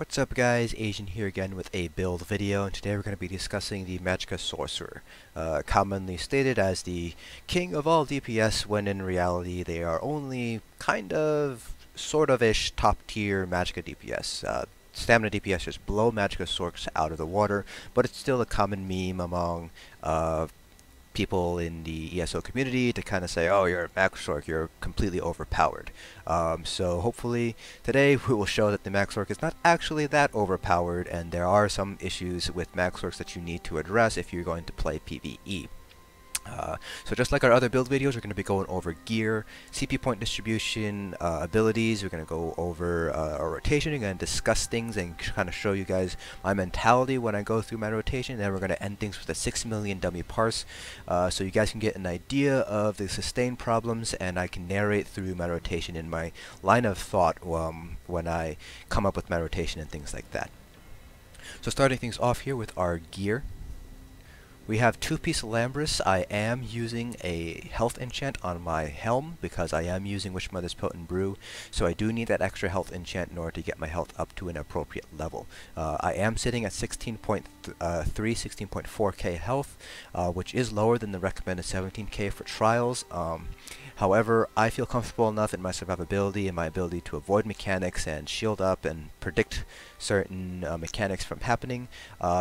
What's up guys, Asian here again with a build video, and today we're going to be discussing the Magicka Sorcerer, commonly stated as the king of all DPS when in reality they are only kind of, sort of-ish top tier Magicka DPS. Stamina DPS just blow Magicka Sorcs out of the water, but it's still a common meme among people in the ESO community to kind of say, oh, you're a Max Sorc, you're completely overpowered. So hopefully today we will show that the Max Sorc is not actually that overpowered, and there are some issues with Max Sorcs that you need to address if you're going to play PvE. So just like our other build videos, we're going to be going over gear, CP point distribution, abilities. We're going to go over our rotation. We're going to discuss things and kind of show you guys my mentality when I go through my rotation. And then we're going to end things with a 6 million dummy parse, so you guys can get an idea of the sustain problems, and I can narrate through my rotation in my line of thought when I come up with my rotation and things like that. So starting things off here with our gear. We have 2-piece Ilambris. I am using a Health Enchant on my helm because I am using Witchmother's Potent Brew, so I do need that extra Health Enchant in order to get my health up to an appropriate level. I am sitting at 16.4k health, which is lower than the recommended 17k for trials. However, I feel comfortable enough in my survivability and my ability to avoid mechanics and shield up and predict certain mechanics from happening,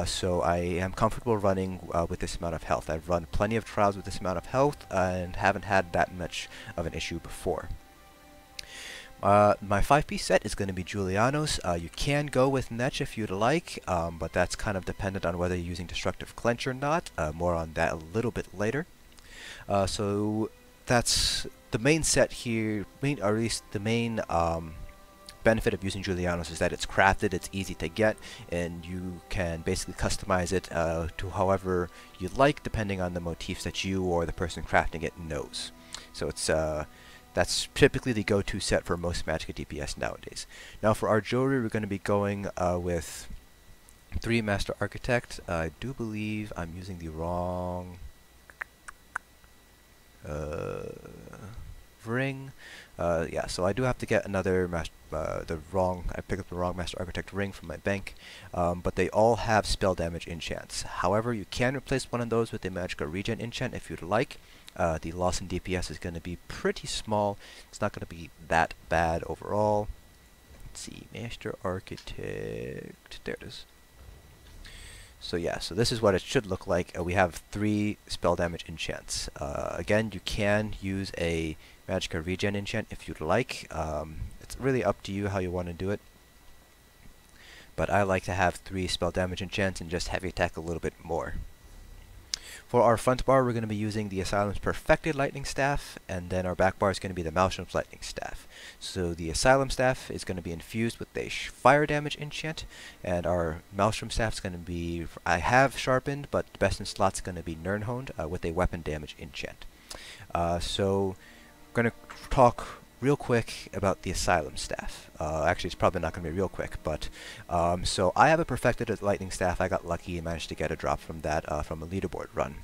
so I am comfortable running with this amount of health. I've run plenty of trials with this amount of health and haven't had that much of an issue before. My 5-piece set is going to be Julianos. You can go with Netch if you'd like, but that's kind of dependent on whether you're using Destructive Clench or not. More on that a little bit later. So that's the main set here, or at least the main benefit of using Julianos is that it's crafted, it's easy to get, and you can basically customize it to however you'd like, depending on the motifs that you or the person crafting it knows. So it's that's typically the go-to set for most Magicka DPS nowadays. Now for our jewelry, we're going to be going with 3 Master Architect. I do believe I'm using the wrong ring. Yeah, so I do have to get another I picked up the wrong Master Architect ring from my bank, but they all have spell damage enchants. However, you can replace one of those with a Magicka regen enchant if you'd like. The loss in DPS is going to be pretty small. It's not going to be that bad overall. Let's see, Master Architect, there it is. So yeah, so this is what it should look like. We have 3 spell damage enchants. Again, you can use a Magicka regen enchant if you'd like. It's really up to you how you want to do it. But I like to have 3 spell damage enchants and just heavy attack a little bit more. For our front bar, we're going to be using the Asylum's Perfected Lightning Staff, and then our back bar is going to be the Maelstrom Lightning Staff. So the Asylum Staff is going to be infused with a fire damage enchant, and our Maelstrom Staff is going to be, I have sharpened, but the best in slot is going to be nirnhoned with a weapon damage enchant. So we're going to talk real quick about the Asylum Staff. Actually, it's probably not going to be real quick, but so I have a Perfected Lightning Staff. I got lucky and managed to get a drop from that from a leaderboard run.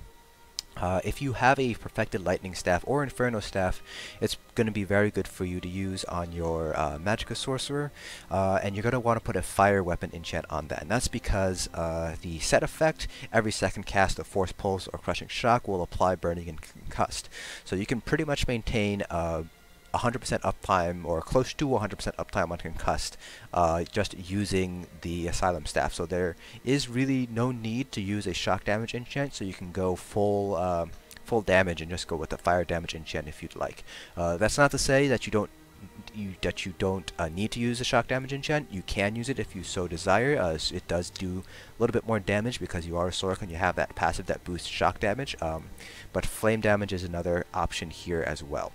If you have a Perfected Lightning Staff or Inferno Staff, it's going to be very good for you to use on your Magicka Sorcerer, and you're going to want to put a fire weapon enchant on that. And that's because the set effect, every second cast of Force Pulse or Crushing Shock will apply Burning and Concussed. So you can pretty much maintain 100% uptime, or close to 100% uptime on Concussed, just using the Asylum Staff. So there is really no need to use a shock damage enchant, so you can go full damage and just go with the fire damage enchant if you'd like. That's not to say that you don't need to use a shock damage enchant. You can use it if you so desire. It does do a little bit more damage because you are a Sorc and you have that passive that boosts shock damage, but flame damage is another option here as well.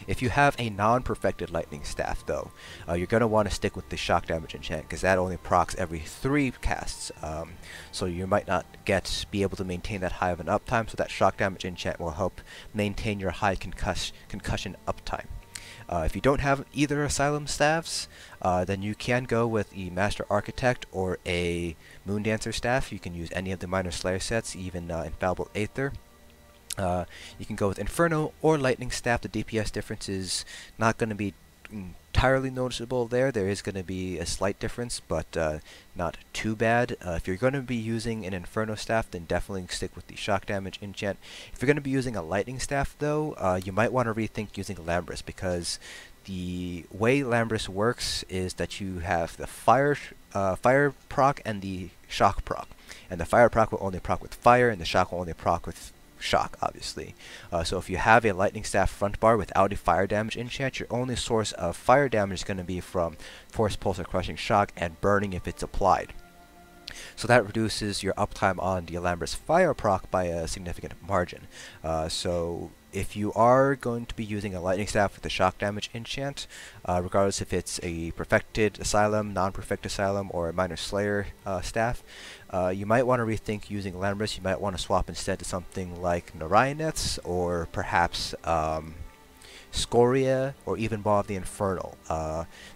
If you have a non-perfected Lightning Staff, though, you're going to want to stick with the shock damage enchant because that only procs every 3 casts. So you might not be able to maintain that high of an uptime, so that shock damage enchant will help maintain your high concussion uptime. If you don't have either Asylum Staffs, then you can go with a Master Architect or a Moondancer Staff. You can use any of the Minor Slayer sets, even Infallible Aether. You can go with Inferno or Lightning Staff. The DPS difference is not going to be entirely noticeable there. There is going to be a slight difference, but not too bad. If you're going to be using an Inferno staff, then definitely stick with the shock damage enchant. If you're going to be using a lightning staff, though, you might want to rethink using Ilambris, because the way Ilambris works is that you have the fire proc and the shock proc, and the fire proc will only proc with fire, and the shock will only proc with shock, obviously. So if you have a lightning staff front bar without a fire damage enchant, your only source of fire damage is going to be from force pulse or crushing shock and burning if it's applied. So that reduces your uptime on the Ilambris fire proc by a significant margin. So if you are going to be using a lightning staff with a shock damage enchant, regardless if it's a perfected Asylum, non-perfect Asylum, or a minor Slayer staff, you might want to rethink using Ilambris. You might want to swap instead to something like Nirnhoned, or perhaps Skoria, or even Ball of the Infernal,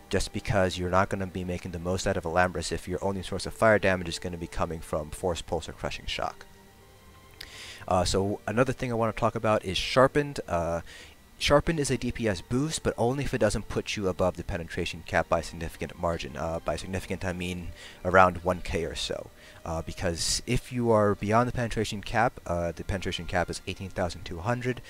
just because you're not going to be making the most out of Ilambris if your only source of fire damage is going to be coming from Force Pulse or Crushing Shock. So another thing I want to talk about is Sharpened. Sharpened is a DPS boost, but only if it doesn't put you above the penetration cap by a significant margin. By significant, I mean around 1k or so. Because if you are beyond the penetration cap is 18,200,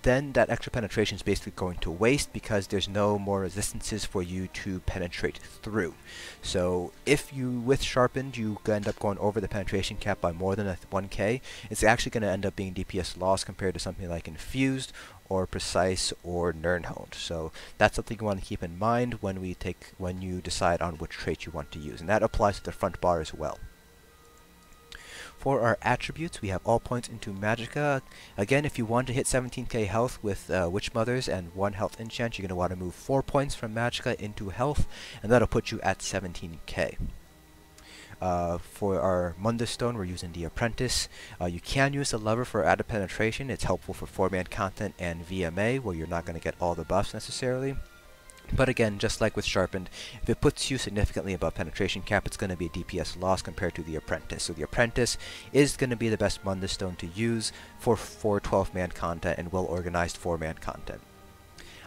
then that extra penetration is basically going to waste, because there's no more resistances for you to penetrate through. So if you, with Sharpened, you end up going over the penetration cap by more than 1k, it's actually going to end up being DPS loss compared to something like Infused, or Precise, or nirnhoned. So that's something you want to keep in mind when you decide on which trait you want to use, and that applies to the front bar as well. For our attributes, we have all points into Magicka. Again, if you want to hit 17k health with Witchmothers and 1 Health Enchant, you're going to want to move 4 points from Magicka into health, and that'll put you at 17k. For our Mundus stone, we're using the Apprentice. You can use the lever for added penetration. It's helpful for 4-man content and VMA, where you're not going to get all the buffs necessarily. But again, just like with Sharpened, if it puts you significantly above penetration cap, it's going to be a DPS loss compared to the Apprentice. So the Apprentice is going to be the best Mundus stone to use for 12-man content and well-organized 4-man content.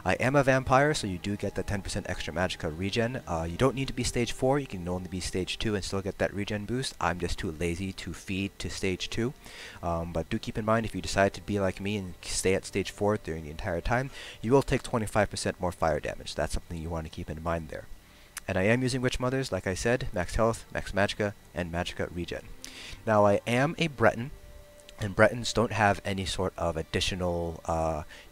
I am a vampire, so you do get the 10% extra Magicka regen. You don't need to be stage 4, you can only be stage 2 and still get that regen boost. I'm just too lazy to feed to stage 2. But do keep in mind, if you decide to be like me and stay at stage 4 during the entire time, you will take 25% more fire damage. That's something you want to keep in mind there. And I am using Witchmothers, like I said, max health, max Magicka, and Magicka regen. Now I am a Breton, and Bretons don't have any sort of additional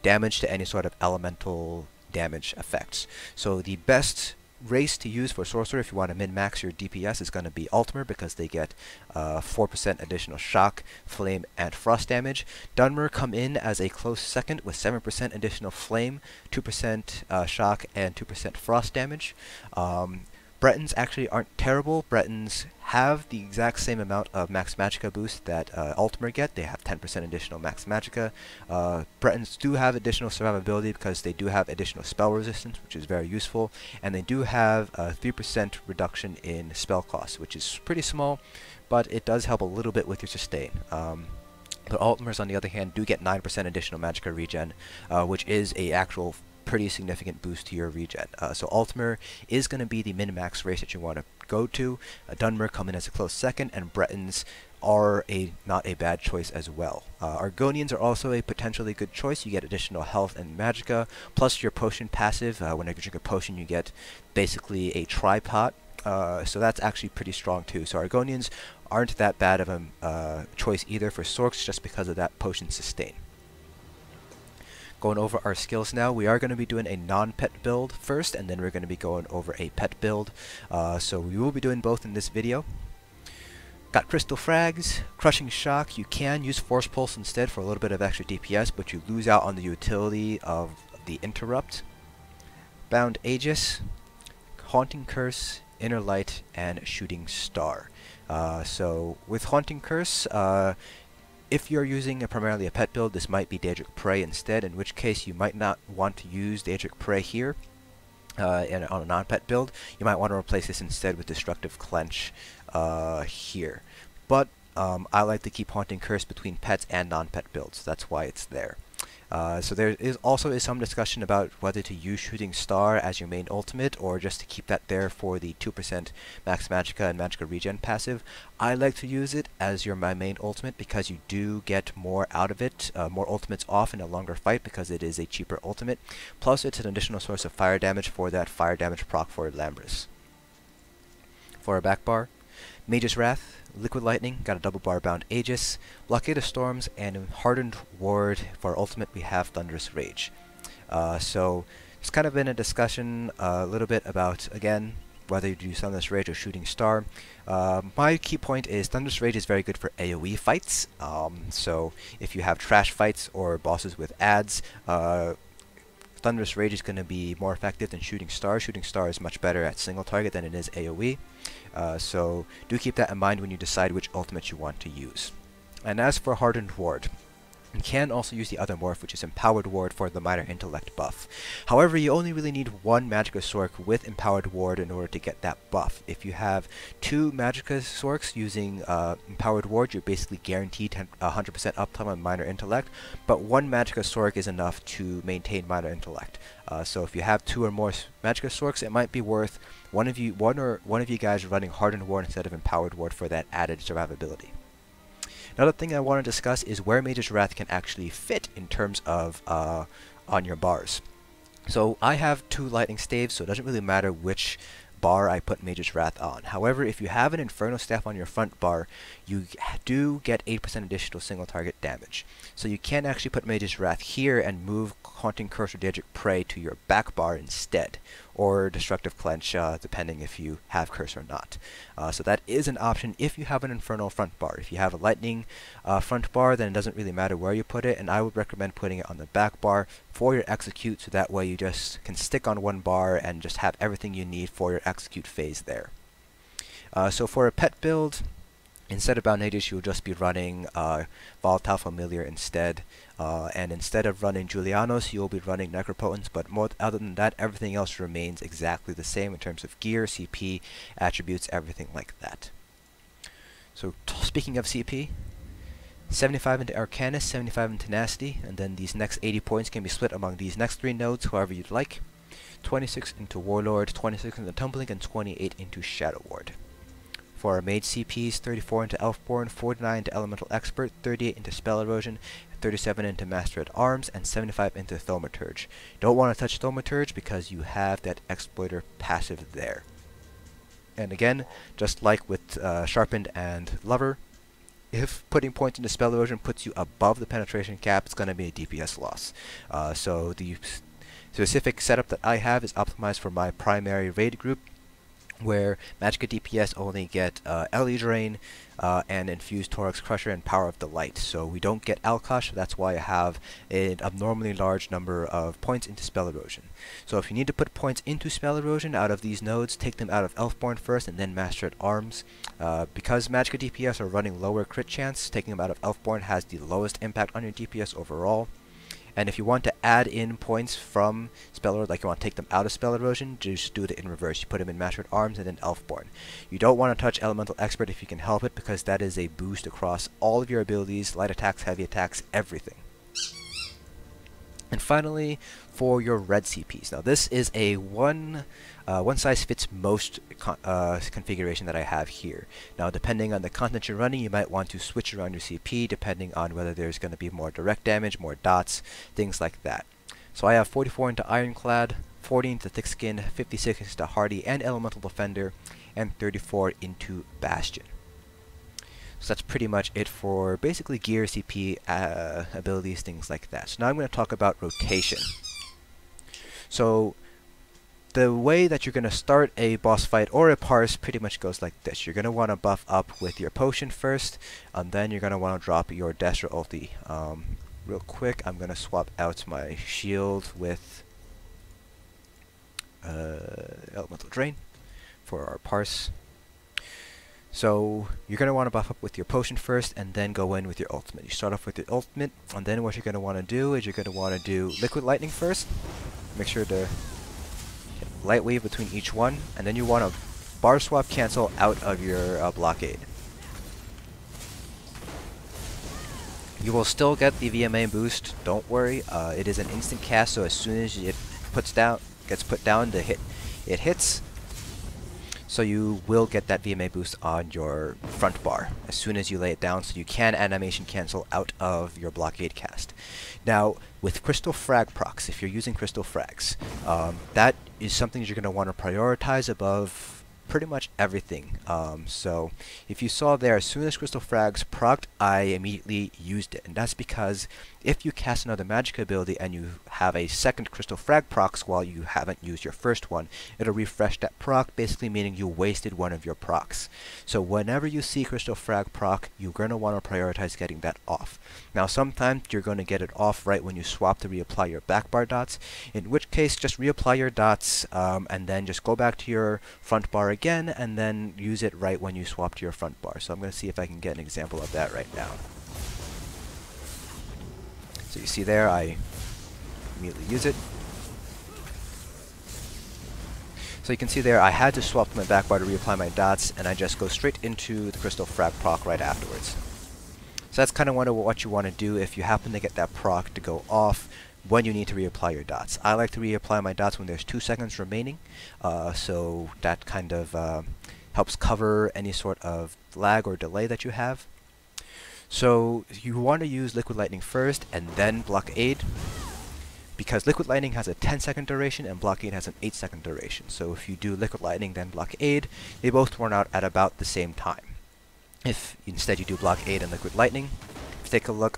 damage to any sort of elemental damage effects. So the best race to use for Sorcerer if you want to min-max your DPS is going to be Ultimate, because they get 4% additional shock, flame, and frost damage. Dunmer come in as a close second with 7% additional flame, 2% shock, and 2% frost damage. Bretons actually aren't terrible. Bretons have the exact same amount of max Magicka boost that Ultimate get. They have 10% additional max Magicka. Bretons do have additional survivability because they do have additional spell resistance, which is very useful, and they do have a 3% reduction in spell cost, which is pretty small, but it does help a little bit with your sustain. But Ultimates, on the other hand, do get 9% additional Magicka regen, which is a actual pretty significant boost to your regen. So Ultimate is going to be the min-max race that you want to go to. Dunmer come in as a close second, and Bretons are not a bad choice as well. Argonians are also a potentially good choice. You get additional health and Magicka, plus your potion passive. When you drink a potion, you get basically a tripod. So that's actually pretty strong too. So Argonians aren't that bad of a choice either for Sorks, just because of that potion sustain. Going over our skills now, we are going to be doing a non-pet build first, and then we're going to be going over a pet build. So we will be doing both in this video. Got Crystal Frags, Crushing Shock. You can use Force Pulse instead for a little bit of extra DPS, but you lose out on the utility of the Interrupt. Bound Aegis, Haunting Curse, Inner Light, and Shooting Star. So with Haunting Curse, if you're using primarily a pet build, this might be Daedric Prey instead, in which case you might not want to use Daedric Prey here on a non-pet build. You might want to replace this instead with Destructive Clench here. But I like to keep Haunting Curse between pets and non-pet builds. That's why it's there. So there is also some discussion about whether to use Shooting Star as your main ultimate or just to keep that there for the 2% max Magicka and Magicka regen passive. I like to use it as my main ultimate because you do get more out of it, more ultimates off in a longer fight because it is a cheaper ultimate. Plus it's an additional source of fire damage for that fire damage proc for Ilambris. For our back bar, Mage's Wrath, Liquid Lightning, got a double bar bound Aegis, Blockade of Storms, and in Hardened Ward for our ultimate we have Thunderous Rage. So there's kind of been a discussion a little bit about, again, whether you do Thunderous Rage or Shooting Star. My key point is Thunderous Rage is very good for AoE fights, so if you have trash fights or bosses with ads, Thunderous Rage is going to be more effective than Shooting Star. Shooting Star is much better at single target than it is AoE. So do keep that in mind when you decide which ultimate you want to use. And as for Hardened Ward, you can also use the other morph, which is Empowered Ward for the minor intellect buff. However, you only really need one Magicka Sorc with Empowered Ward in order to get that buff. If you have two Magicka Sorcs using Empowered Ward, you're basically guaranteed 100% uptime on minor intellect, but one Magicka Sorc is enough to maintain minor intellect. So if you have two or more Magicka Sorcs, it might be worth one of you guys running Hardened Ward instead of Empowered Ward for that added survivability. Another thing I want to discuss is where Mage's Wrath can actually fit in terms of on your bars. So I have two lightning staves, so it doesn't really matter which bar I put Mage's Wrath on. However, if you have an Inferno staff on your front bar, you do get 8% additional single target damage. So you can actually put Mage's Wrath here and move Haunting Curse or Daedric Prey to your back bar instead, or Destructive Clench, depending if you have Curse or not. So that is an option if you have an Infernal front bar. If you have a Lightning front bar, then it doesn't really matter where you put it, and I would recommend putting it on the back bar for your execute, so that way you just can stick on one bar and just have everything you need for your execute phase there. So for a pet build, instead of Bound Aegis, you'll just be running Volatile Familiar instead. And instead of running Julianos, you'll be running Necropotence, but other than that, everything else remains exactly the same in terms of gear, CP, attributes, everything like that. So speaking of CP, 75 into Arcanist, 75 in Tenacity, and then these next 80 points can be split among these next three nodes, however you'd like. 26 into Warlord, 26 into Tumbling, and 28 into Shadow Ward. For our mage CPs, 34 into Elfborn, 49 into Elemental Expert, 38 into Spell Erosion, 37 into Master at Arms, and 75 into Thaumaturge. Don't want to touch Thaumaturge because you have that Exploiter passive there. And again, just like with Sharpened and Lover, if putting points into Spell Erosion puts you above the penetration cap, it's going to be a DPS loss. So the specific setup that I have is optimized for my primary raid group, where Magicka DPS only get LE Drain and Infused Thorax Crusher and Power of the Light. So we don't get Alkosh, so that's why I have an abnormally large number of points into Spell Erosion. So if you need to put points into Spell Erosion out of these nodes, take them out of Elfborn first and then Master at Arms. Because Magicka DPS are running lower crit chance, taking them out of Elfborn has the lowest impact on your DPS overall. And if you want to add in points from Spell Erosion, like you want to take them out of Spell Erosion, just do it in reverse. You put them in Master at Arms and then Elfborn. You don't want to touch Elemental Expert if you can help it, because that is a boost across all of your abilities, light attacks, heavy attacks, everything. And finally, for your red CPs. Now this is a one-size-fits-most configuration that I have here. Now depending on the content you're running, you might want to switch around your CP depending on whether there's going to be more direct damage, more dots, things like that. So I have 44 into Ironclad, 40 into Thick Skin, 56 into Hardy and Elemental Defender, and 34 into Bastion. So that's pretty much it for basically gear, CP, abilities, things like that. So now I'm going to talk about rotation. So the way that you're going to start a boss fight or a parse pretty much goes like this. You're going to want to buff up with your potion first, and then you're going to want to drop your dash or ulti. Real quick, I'm going to swap out my shield with Elemental Drain for our parse. So you're going to want to buff up with your potion first and then go in with your ultimate. You start off with your ultimate, and then what you're going to want to do is you're going to want to do Liquid Lightning first. Make sure to light wave between each one, and then you want to bar swap cancel out of your Blockade. You will still get the VMA boost, don't worry. It is an instant cast, so as soon as it gets put down, it hits. So you will get that VMA boost on your front bar as soon as you lay it down, so you can animation cancel out of your Blockade cast. Now, with Crystal Frag procs, if you're using Crystal Frags, that is something you're going to want to prioritize above pretty much everything. So if you saw there, as soon as Crystal Frags procced, I immediately used it, and that's because if you cast another Magicka ability and you have a second Crystal Frag procs while you haven't used your first one, it'll refresh that proc, basically meaning you wasted one of your procs. So whenever you see Crystal Frag proc, you're going to want to prioritize getting that off. Now sometimes you're going to get it off right when you swap to reapply your back bar dots, in which case just reapply your dots and then just go back to your front bar again and then use it right when you swap to your front bar. So I'm going to see if I can get an example of that right now. So you see there, I immediately use it. So you can see there, I had to swap to my back bar to reapply my dots, and I just go straight into the Crystal Frag proc right afterwards. So that's kind of what you want to do if you happen to get that proc to go off when you need to reapply your dots. I like to reapply my dots when there's 2 seconds remaining, so that kind of helps cover any sort of lag or delay that you have. So you want to use Liquid Lightning first and then Blockade, because Liquid Lightning has a 10-second duration and Blockade has an 8-second duration. So if you do Liquid Lightning then Blockade, they both run out at about the same time. If instead you do Blockade and Liquid Lightning, take a look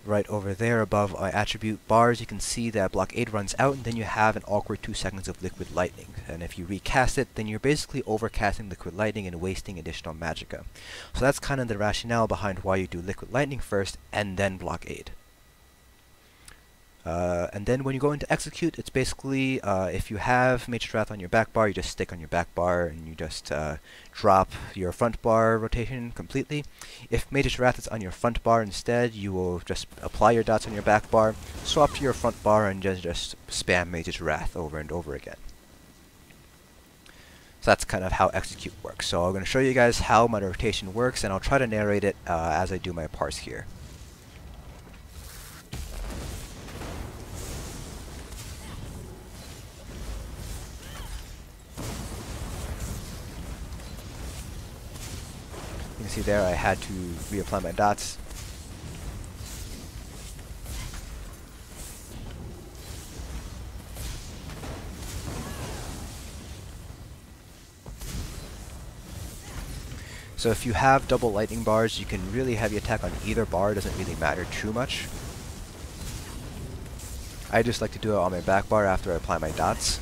right over there above our attribute bars, you can see that Blockade runs out and then you have an awkward 2 seconds of Liquid Lightning. And if you recast it, then you're basically overcasting Liquid Lightning and wasting additional Magicka. So that's kind of the rationale behind why you do Liquid Lightning first and then Blockade. And then when you go into execute, it's basically, if you have Mage's Wrath on your back bar, you just stick on your back bar and you just drop your front bar rotation completely. If Mage's Wrath is on your front bar instead, you will just apply your dots on your back bar, swap to your front bar, and just spam Mage's Wrath over and over again. So that's kind of how execute works. So I'm going to show you guys how my rotation works, and I'll try to narrate it as I do my parse here. You can see there I had to reapply my dots. So if you have double lightning bars, you can really heavy attack on either bar, it doesn't really matter too much. I just like to do it on my back bar after I apply my dots.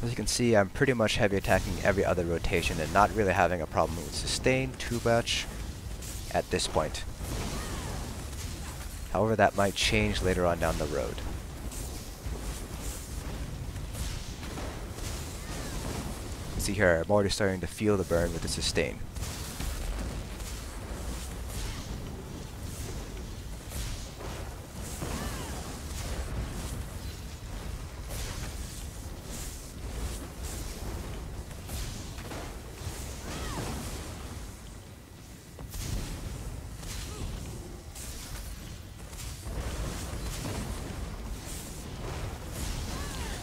As you can see, I'm pretty much heavy attacking every other rotation and not really having a problem with sustain too much at this point. However, that might change later on down the road. You can see here, I'm already starting to feel the burn with the sustain.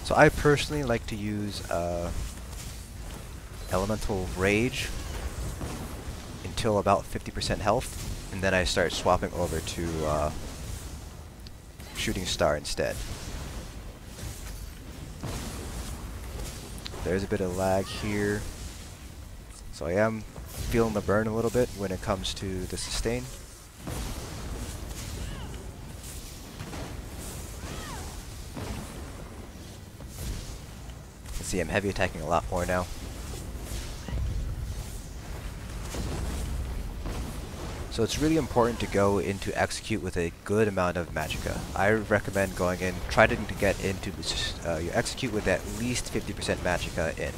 So I personally like to use Elemental Rage until about 50% health, and then I start swapping over to Shooting Star instead. There's a bit of lag here, so I am feeling the burn a little bit when it comes to the sustain. See, I'm heavy attacking a lot more now. So it's really important to go into execute with a good amount of Magicka. I recommend going in, trying to get into your execute with at least 50% Magicka in.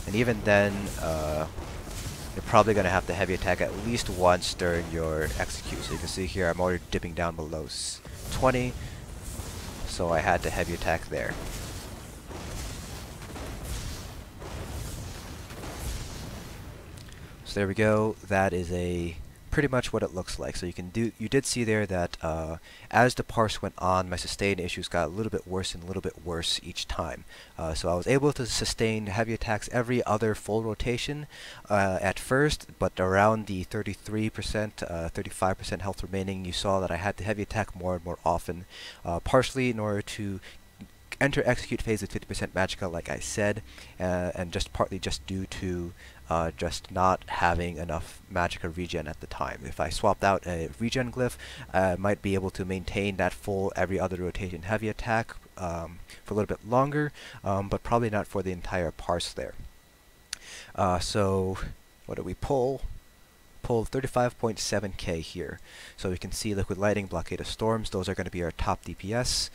And even then, you're probably going to have to heavy attack at least once during your execute. So you can see here I'm already dipping down below 20, so I had to heavy attack there. So there we go. That is pretty much what it looks like. So you did see there that as the parse went on, my sustain issues got a little bit worse and a little bit worse each time. So I was able to sustain heavy attacks every other full rotation at first, but around the 33%, 35% health remaining, you saw that I had to heavy attack more and more often, partially in order to enter execute phase with 50% Magicka, like I said, and just partly just due to just not having enough Magicka regen at the time. If I swapped out a regen glyph, I might be able to maintain that full every other rotation heavy attack for a little bit longer, but probably not for the entire parse there. So what did we pull? Pulled 35.7k here. So we can see Liquid Lightning, Blockade of Storms, those are going to be our top DPS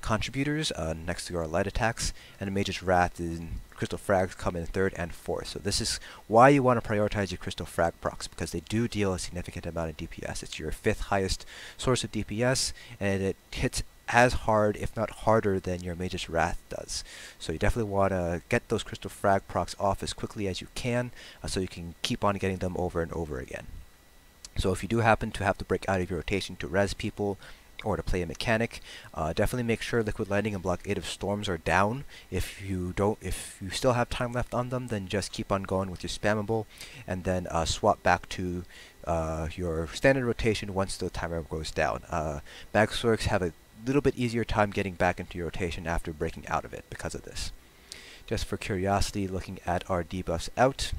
contributors next to our light attacks, and Mage's Wrath and Crystal Frags come in 3rd and 4th. So this is why you want to prioritize your Crystal Frag procs, because they do deal a significant amount of DPS. It's your 5th highest source of DPS, and it hits as hard, if not harder, than your Mage's Wrath does. So you definitely want to get those Crystal Frag procs off as quickly as you can, so you can keep on getting them over and over again. So if you do happen to have to break out of your rotation to res people, or to play a mechanic, definitely make sure Liquid Lightning and Blockade of Storms are down. If you still have time left on them, then just keep on going with your spammable, and then swap back to your standard rotation once the timer goes down. Magicka have a little bit easier time getting back into your rotation after breaking out of it because of this. Just for curiosity, looking at our debuffs out.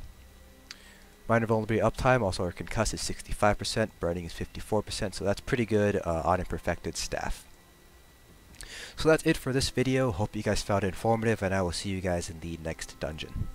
Minor vulnerability uptime, also our concuss is 65%, burning is 54%, so that's pretty good on Imperfected staff. So that's it for this video. Hope you guys found it informative, and I will see you guys in the next dungeon.